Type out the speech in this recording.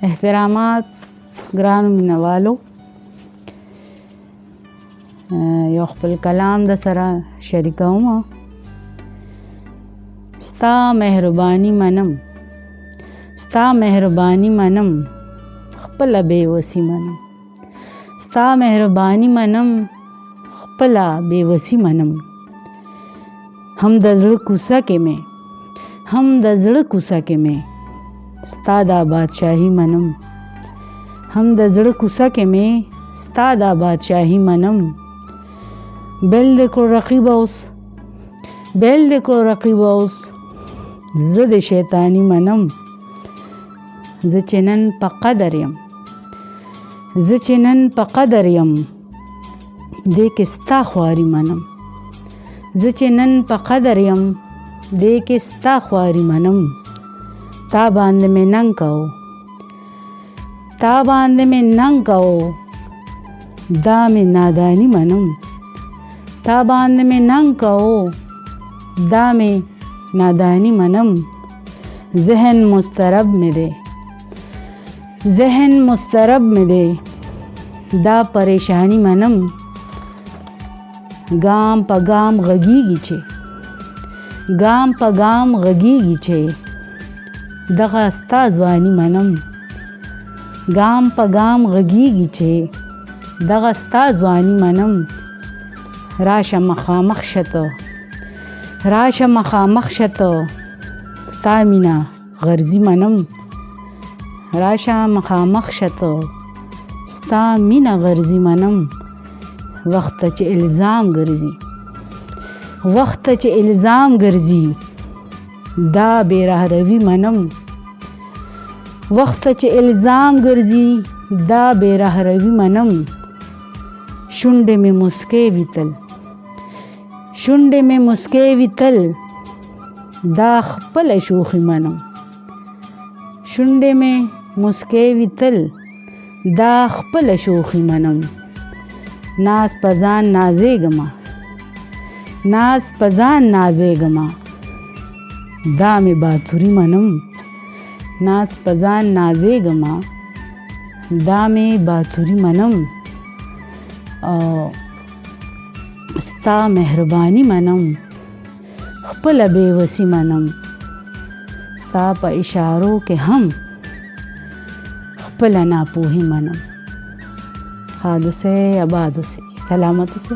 احترامات ګرانو مینوالو، یو خپل کلام د سره شریکوم. ستا مهرباني منم، ستا مهرباني منم، خپله بېوسي منم. ستا مهرباني منم، خپله بېوسي منم. هم د زړه کوڅه کې مې، هم د زړه کوڅه کې مې ستا دا بادشاهي منم. هم د زړه کوڅه کې مې ستا دا بادشاهي منم. بیل دې کړو رقیبه اوس، بیل دې کړو رقیبه اوس، زه د شیطاني منم. زه چې نن په قدر یم، زه چې نن په قدر یم، دې کې ستا خواري منم. زه چې نن په قدر یم، دې کې ستا خواري منم. تا باندې مې ننګ کوو، تا باندې مې ننګ کوو، دا مې ناداني منم. تا باندې مې ننګ کوو، دا مې ناداني منم. ذهن مسترب مې دی، ذهن مسترب مې دی، دا پریشانی منم. ګام په ګام غږیږي چې، ګام په ګام غږیږي چې دغه ستا ځواني منم. ګام په ګام غږیږي چې دغه ستا ځواني منم. راشه مخامخ شته، راشه مخامخ شته، ستا مینه غرضي منم. راشه مخامخ شته، ستا مینه غرضي منم. وخت چې الزام ګرځي، وخت چې الزام ګرځي، دا بې رهروي منم. وخت چې الزام ګرځي، دا بې رهروي منم. شونډې مې مسکۍ وي تل، شونډې مې مسکۍ وي تل، دا خپله شوخي منم. شونډې مې مسکۍ وي تل، دا خپله شوخي منم. ناز په ځان نازېږمه، ناز په ځان نازېږمه، دا مې باتوري منم. ناز په ځان نازېږمه، دا مې باتوري منم. او ستا مهرباني منم، خپله بېوسي منم. ستا په اشارو کې هم خپله ناپوهي منم. ښاد اوسئ، اباد اوسئ، سلامت اوسئ.